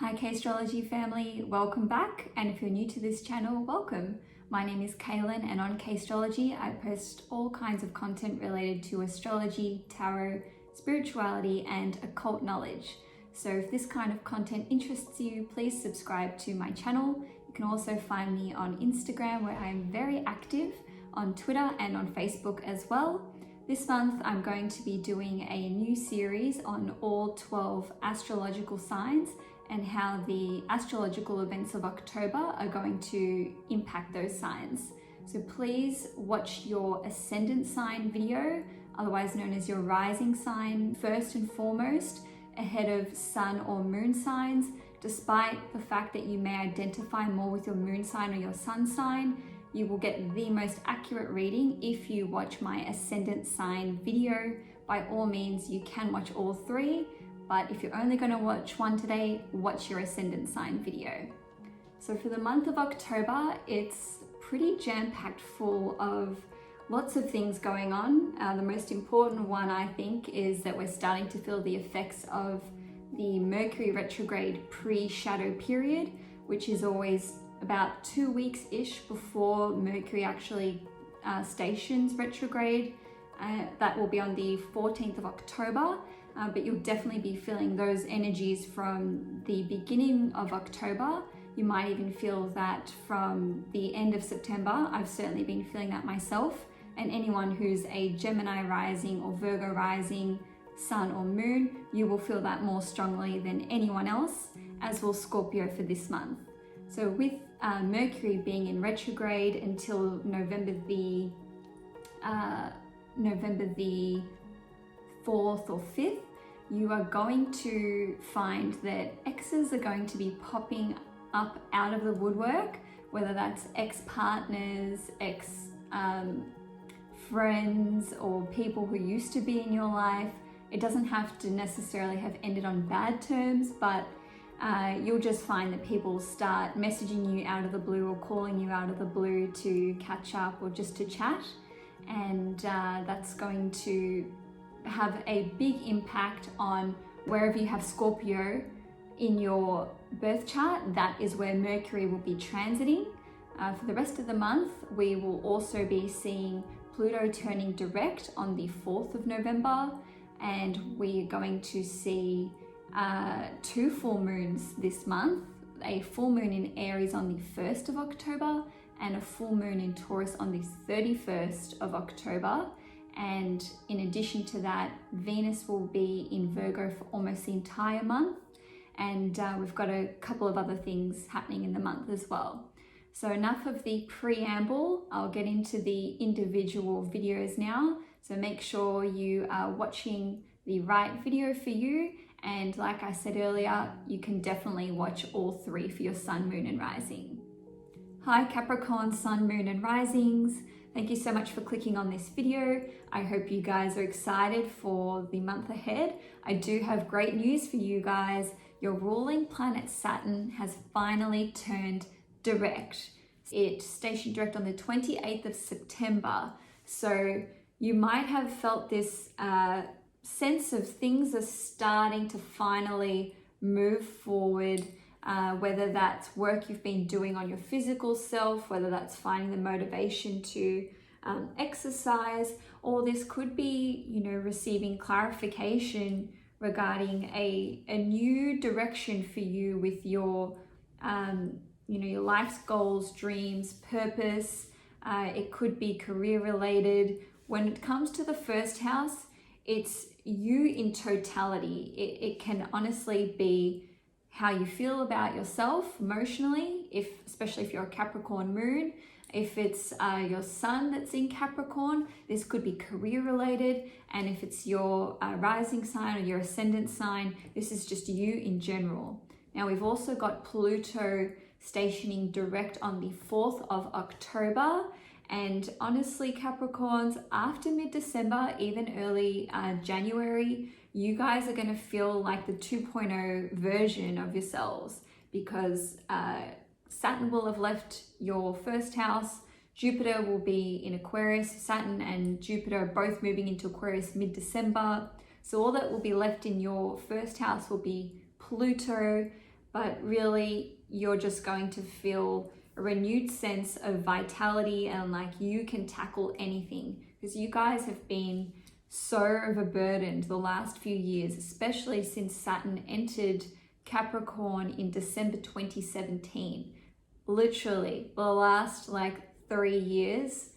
Hi K-Astrology family, welcome back, and if you're new to this channel, welcome. My name is Cailin, and on K-Astrology I post all kinds of content related to astrology, tarot, spirituality and occult knowledge. So if this kind of content interests you, please subscribe to my channel. You can also find me on Instagram, where I'm very active, on Twitter and on Facebook as well. This month I'm going to be doing a new series on all 12 astrological signs and how the astrological events of October are going to impact those signs. So please watch your ascendant sign video, otherwise known as your rising sign, first and foremost, ahead of sun or moon signs. Despite the fact that you may identify more with your moon sign or your sun sign, you will get the most accurate reading if you watch my ascendant sign video. By all means, you can watch all three, but if you're only going to watch one today, watch your ascendant sign video. So for the month of October, it's pretty jam-packed full of lots of things going on. The most important one, I think, is that we're starting to feel the effects of the Mercury retrograde pre-shadow period, which is always about 2 weeks-ish before Mercury actually stations retrograde. That will be on the 14th of October. But you'll definitely be feeling those energies from the beginning of October. You might even feel that from the end of September. I've certainly been feeling that myself. And anyone who's a Gemini rising or Virgo rising, sun or moon, you will feel that more strongly than anyone else, as will Scorpio for this month. So with Mercury being in retrograde until November the 4th or 5th, you are going to find that exes are going to be popping up out of the woodwork, whether that's ex-partners, ex-friends, or people who used to be in your life. It doesn't have to necessarily have ended on bad terms, but you'll just find that people start messaging you out of the blue or calling you out of the blue to catch up or just to chat. And that's going to have a big impact on wherever you have Scorpio in your birth chart. That is where Mercury will be transiting. For the rest of the month, we will also be seeing Pluto turning direct on the 4th of November, and we're going to see 2 full moons this month, a full moon in Aries on the 1st of October and a full moon in Taurus on the 31st of October. And in addition to that, Venus will be in Virgo for almost the entire month. And we've got a couple of other things happening in the month as well. So enough of the preamble, I'll get into the individual videos now. So make sure you are watching the right video for you. And like I said earlier, you can definitely watch all 3 for your sun, moon and rising. Hi Capricorn, sun, moon and risings. Thank you so much for clicking on this video. I hope you guys are excited for the month ahead. I do have great news for you guys. Your ruling planet Saturn has finally turned direct. It stationed direct on the 28th of September. So you might have felt this sense of things are starting to finally move forward, whether that's work you've been doing on your physical self, whether that's finding the motivation to exercise, or this could be, receiving clarification regarding a new direction for you with your, your life's goals, dreams, purpose. It could be career related. When it comes to the first house, it's you in totality. It can honestly be how you feel about yourself emotionally, especially if you're a Capricorn moon. If it's your sun that's in Capricorn, this could be career related. And if it's your rising sign or your ascendant sign, this is just you in general. Now we've also got Pluto stationing direct on the 4th of October. And honestly, Capricorns, after mid-December, even early January, you guys are going to feel like the 2.0 version of yourselves, because Saturn will have left your first house. Jupiter will be in Aquarius. Saturn and Jupiter are both moving into Aquarius mid-December. So all that will be left in your first house will be Pluto but really you're just going to feel a renewed sense of vitality and like you can tackle anything, because you guys have been so overburdened the last few years, especially since Saturn entered Capricorn in December 2017. Literally the last like 3 years,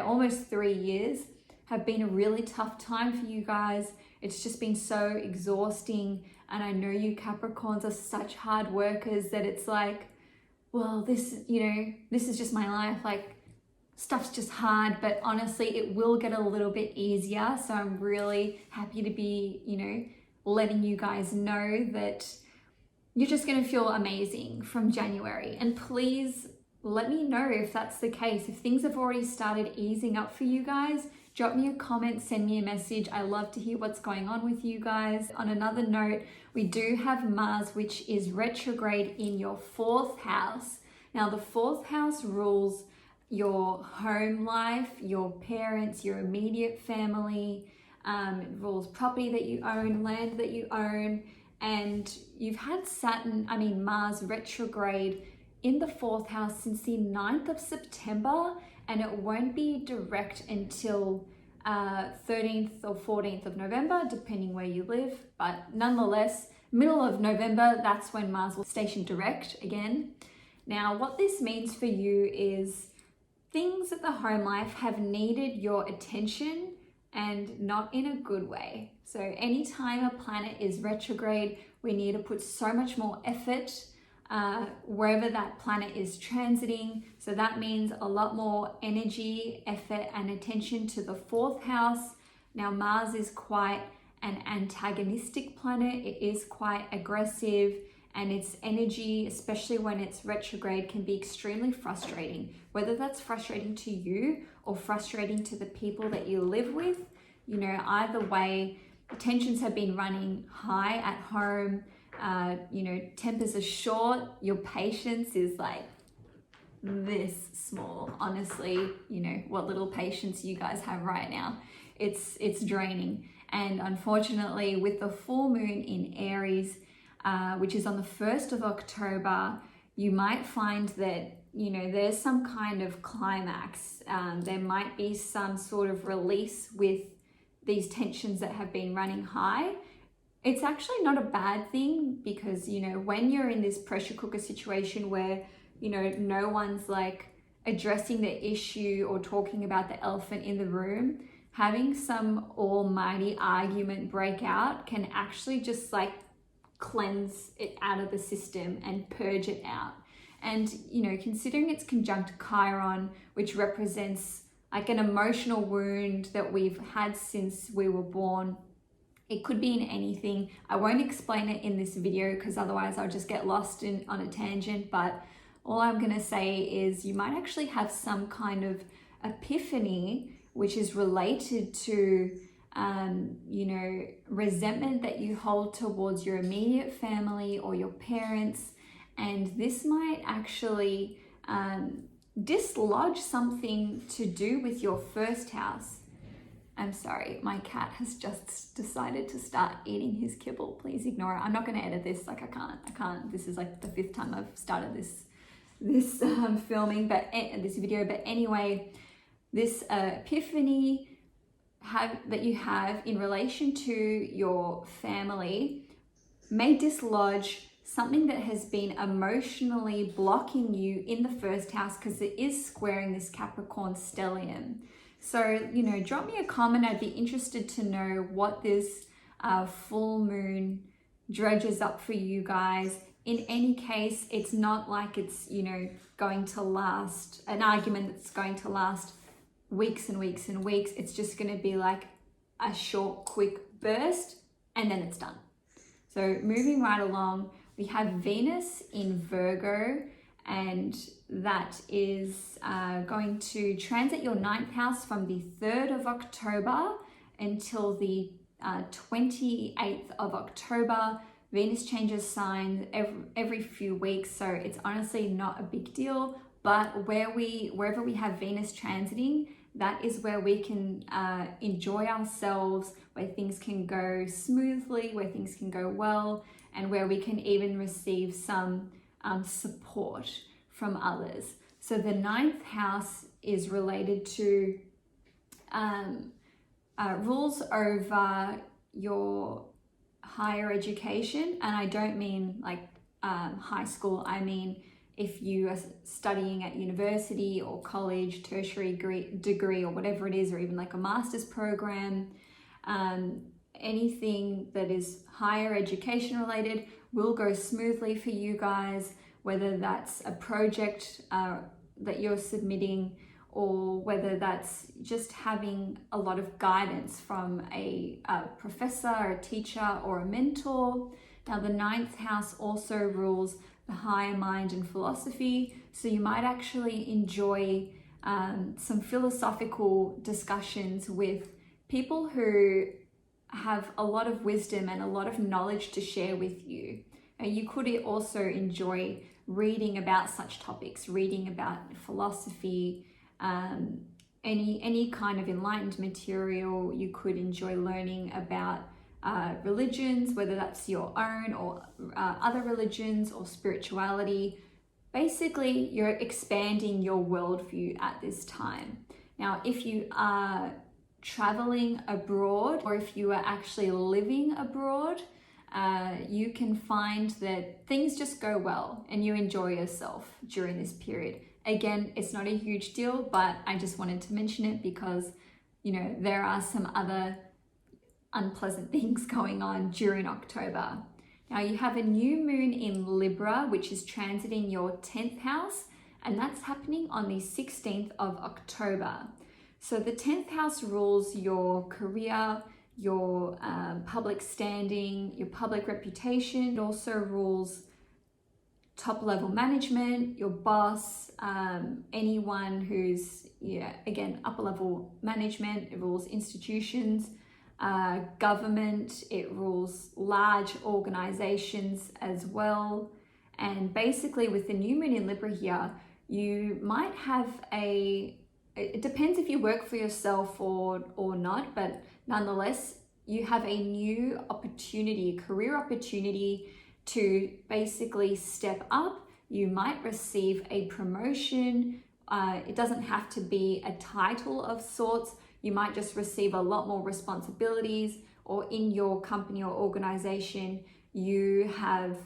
almost 3 years have been a really tough time for you guys. It's just been so exhausting. And I know you Capricorns are such hard workers that it's like, well, this is just my life. Like, stuff's just hard, but honestly, it will get a little bit easier. So I'm really happy to be, letting you guys know that you're just going to feel amazing from January. And please let me know if that's the case. If things have already started easing up for you guys, drop me a comment, send me a message. I love to hear what's going on with you guys. On another note, we do have Mars, which is retrograde in your 4th house. Now, the 4th house rules your home life, your parents, your immediate family. It rules property that you own, land that you own. And you've had Mars retrograde in the 4th house since the 9th of September, and it won't be direct until 13th or 14th of November, depending where you live. But nonetheless, middle of November, that's when Mars will station direct again. Now, what this means for you is things at the home life have needed your attention, and not in a good way. So anytime a planet is retrograde, we need to put so much more effort wherever that planet is transiting. So that means a lot more energy, effort, and attention to the 4th house. Now, Mars is quite an antagonistic planet. It is quite aggressive, and its energy, especially when it's retrograde, can be extremely frustrating. Whether that's frustrating to you or frustrating to the people that you live with, either way, tensions have been running high at home. Tempers are short. Your patience is like this small. Honestly, what little patience you guys have right now, it's draining. And unfortunately, with the full moon in Aries, which is on the 1st of October, you might find that, there's some kind of climax. There might be some sort of release with these tensions that have been running high. It's actually not a bad thing, because, when you're in this pressure cooker situation where, no one's like addressing the issue or talking about the elephant in the room, having some almighty argument break out can actually just like cleanse it out of the system and purge it out. And, considering it's conjunct Chiron, which represents like an emotional wound that we've had since we were born, it could be in anything. I won't explain it in this video because otherwise I'll just get lost on a tangent. But all I'm going to say is you might actually have some kind of epiphany which is related to resentment that you hold towards your immediate family or your parents. And this might actually dislodge something to do with your 1st house. I'm sorry, my cat has just decided to start eating his kibble. Please ignore it. I'm not going to edit this. Like, I can't. This is like the 5th time I've started this filming, this video. But anyway, this epiphany that you have in relation to your family may dislodge something that has been emotionally blocking you in the 1st house, because it is squaring this Capricorn stellium. So, drop me a comment. I'd be interested to know what this full moon dredges up for you guys. In any case, it's not like it's, going to last, an argument that's going to last weeks and weeks and weeks. It's just going to be like a short, quick burst, and then it's done. So moving right along, we have Venus in Virgo, and that is going to transit your 9th house from the 3rd of October until the 28th of October. Venus changes signs every few weeks, so it's honestly not a big deal. But wherever we have Venus transiting, that is where we can enjoy ourselves, where things can go smoothly, where things can go well, and where we can even receive some support from others. So the 9th house is related to rules over your higher education, and I don't mean like high school. I mean if you are studying at university or college, tertiary degree or whatever it is, or even like a master's program, anything that is higher education related will go smoothly for you guys, whether that's a project that you're submitting, or whether that's just having a lot of guidance from a professor, a teacher, or a mentor. Now, the 9th house also rules the higher mind and philosophy, so you might actually enjoy some philosophical discussions with people who have a lot of wisdom and a lot of knowledge to share with you. You could also enjoy reading about such topics, reading about philosophy, any kind of enlightened material. You could enjoy learning about religions, whether that's your own or other religions, or spirituality. Basically, you're expanding your worldview at this time. Now, if you are traveling abroad, or if you are actually living abroad, you can find that things just go well and you enjoy yourself during this period. Again, it's not a huge deal, but I just wanted to mention it because, you know, there are some other unpleasant things going on during October. Now, you have a new moon in Libra, which is transiting your 10th house, and that's happening on the 16th of October. So the 10th house rules your career, your public standing, your public reputation. It also rules top level management, your boss, anyone who's, again, upper level management. It rules institutions, government. It rules large organizations as well. And basically with the new moon in Libra here, you might have it depends if you work for yourself or not, but nonetheless, you have a new opportunity, career opportunity to basically step up. You might receive a promotion. It doesn't have to be a title of sorts. You might just receive a lot more responsibilities, or in your company or organization, you have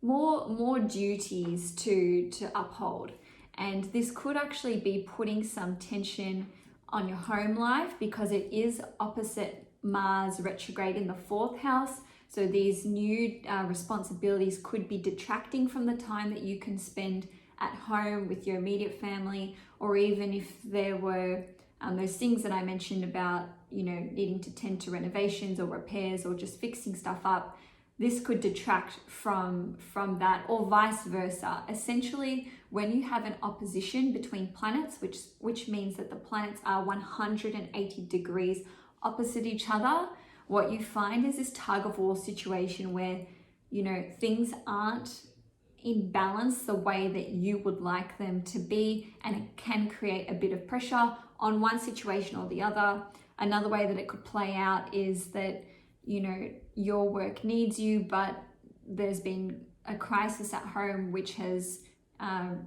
more duties to uphold. And this could actually be putting some tension on your home life, because it is opposite Mars retrograde in the 4th house. So these new responsibilities could be detracting from the time that you can spend at home with your immediate family, or even if there were those things that I mentioned about, needing to tend to renovations or repairs or just fixing stuff up. This could detract from that, or vice versa. Essentially, when you have an opposition between planets, which means that the planets are 180 degrees opposite each other, what you find is this tug of war situation where, things aren't in balance the way that you would like them to be, and it can create a bit of pressure on one situation or the other. Another way that it could play out is that, your work needs you, but there's been a crisis at home which has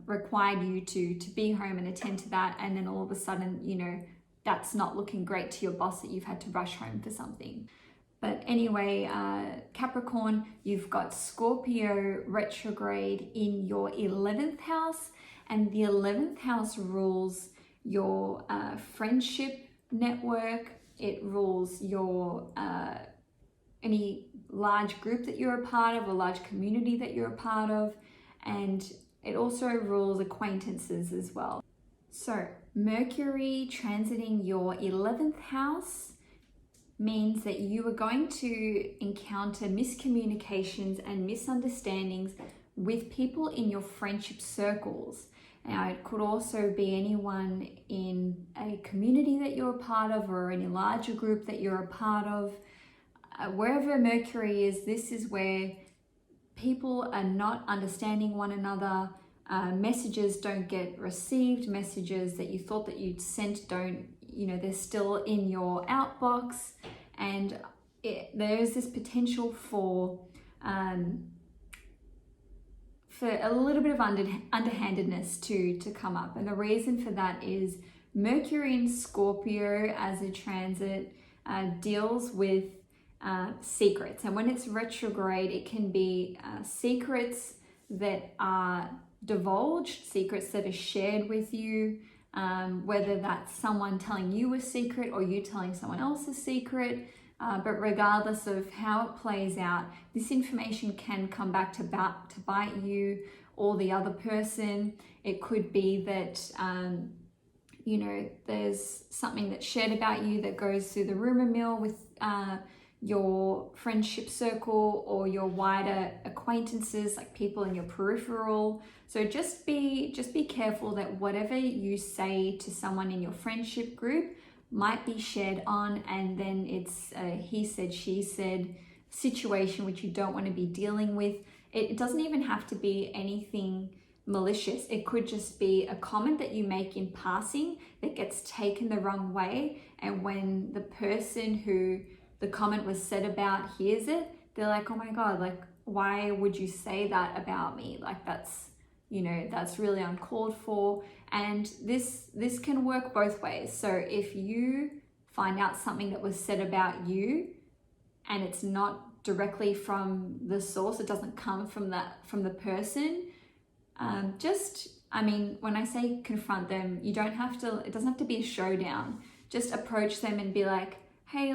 required you to be home and attend to that, and then all of a sudden, that's not looking great to your boss that you've had to rush home for something. But anyway, Capricorn, you've got Scorpio retrograde in your 11th house, and the 11th house rules your friendship network. It rules your any large group that you're a part of, a large community that you're a part of, and it also rules acquaintances as well. So Mercury transiting your 11th house means that you are going to encounter miscommunications and misunderstandings with people in your friendship circles. Now, it could also be anyone in a community that you're a part of, or any larger group that you're a part of. Wherever Mercury is, this is where people are not understanding one another. messages don't get received, messages that you thought that you'd sent don't, they're still in your outbox, and there's this potential for a little bit of underhandedness to come up. And the reason for that is Mercury in Scorpio as a transit deals with secrets. And when it's retrograde, it can be secrets that are divulged, secrets that are shared with you, whether that's someone telling you a secret or you telling someone else a secret. But regardless of how it plays out, this information can come back to bite you or the other person. It could be that, there's something that's shared about you that goes through the rumor mill with your friendship circle or your wider acquaintances, like people in your peripheral. So just be careful that whatever you say to someone in your friendship group might be shared on, and then it's a he said, she said situation which you don't want to be dealing with. It doesn't even have to be anything malicious. It could just be a comment that you make in passing that gets taken the wrong way, and when the person who the comment was said about hears it, they're like, oh my God, like, why would you say that about me? Like, that's really uncalled for. And this can work both ways. So if you find out something that was said about you and it's not directly from the source, it doesn't come from the person, when I say confront them, it doesn't have to be a showdown. Just approach them and be like, hey,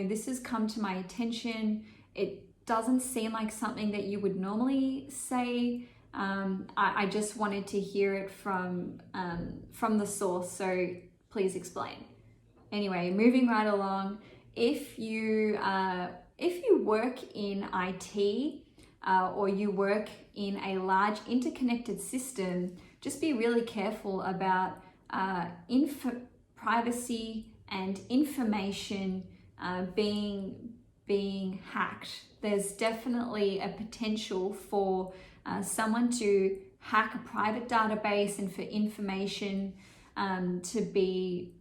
this has come to my attention. It doesn't seem like something that you would normally say. I just wanted to hear it from the source, so please explain. Anyway, moving right along, if you work in IT or you work in a large interconnected system, just be really careful about privacy and information being hacked. There's definitely a potential for someone to hack a private database and for information to be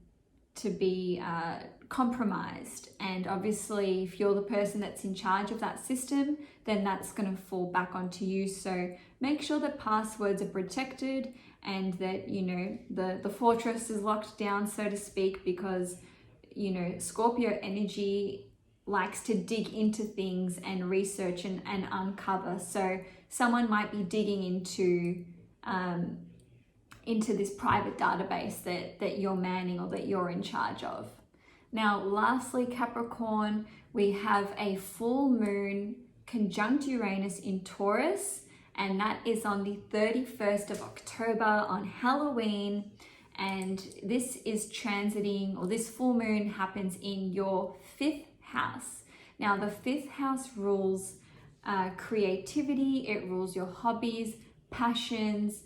compromised. And obviously, if you're the person that's in charge of that system, then that's going to fall back onto you. So make sure that passwords are protected and that the fortress is locked down, so to speak, because Scorpio energy likes to dig into things and research and uncover. So someone might be digging into this private database that you're manning or that you're in charge of. Now, lastly, Capricorn, we have a full moon conjunct Uranus in Taurus, and that is on the 31st of October on Halloween. And this is transiting, or this full moon happens in your 5th house. Now, the 5th house rules creativity, it rules your hobbies, passions,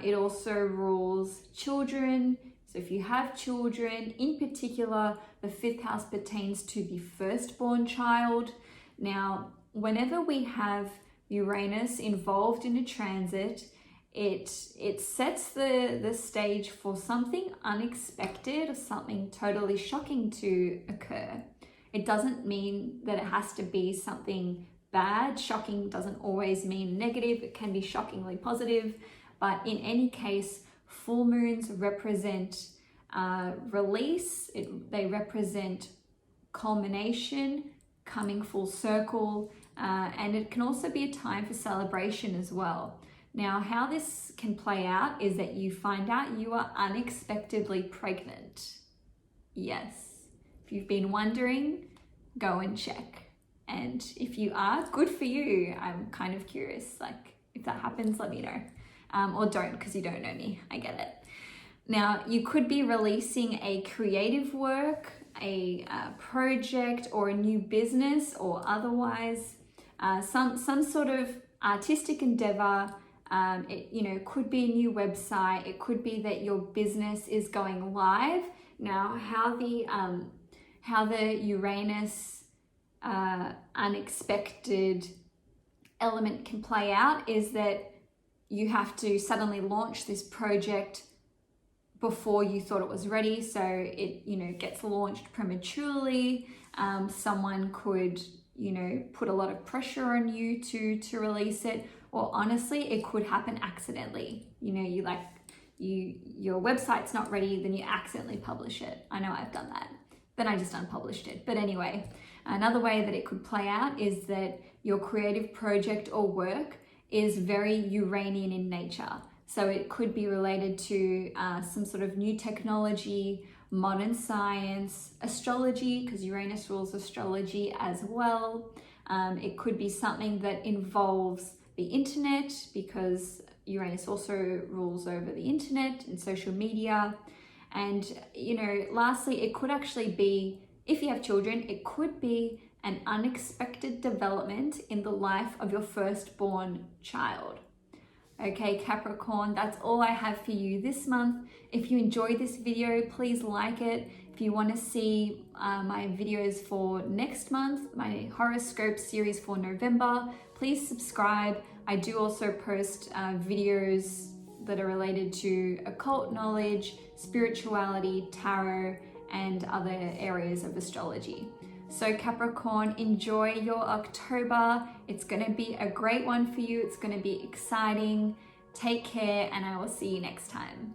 it also rules children. So if you have children, in particular, the 5th house pertains to the firstborn child. Now, whenever we have Uranus involved in a transit, it sets the stage for something unexpected or something totally shocking to occur. It doesn't mean that it has to be something bad. Shocking doesn't always mean negative. It can be shockingly positive. But in any case, full moons represent release. They represent culmination, coming full circle, and it can also be a time for celebration as well. Now, how this can play out is that you find out you are unexpectedly pregnant. Yes. If you've been wondering, go and check. And if you are, good for you. I'm kind of curious, if that happens, let me know. Or don't, because you don't know me. I get it. Now, you could be releasing a creative work, a project, or a new business, or otherwise some sort of artistic endeavor. It could be a new website. It could be that your business is going live. Now, how the Uranus unexpected element can play out is that you have to suddenly launch this project before you thought it was ready, so it, you know, gets launched prematurely. Someone could, you know, put a lot of pressure on you to release it, or honestly, it could happen accidentally. You know, your website's not ready, then you accidentally publish it. I know I've done that. Then I just unpublished it. But anyway, another way that it could play out is that your creative project or work is very Uranian in nature. So it could be related to some sort of new technology, modern science, astrology, because Uranus rules astrology as well. It could be something that involves the internet, because Uranus also rules over the internet and social media. And, you know, lastly, it could actually be, if you have children, it could be an unexpected development in the life of your firstborn child. Okay, Capricorn, that's all I have for you this month. If you enjoyed this video, please like it. If you want to see my videos for next month, my horoscope series for November, please subscribe. I do also post videos that are related to occult knowledge, spirituality, tarot, and other areas of astrology. So Capricorn, enjoy your October. It's going to be a great one for you. It's going to be exciting. Take care, and I will see you next time.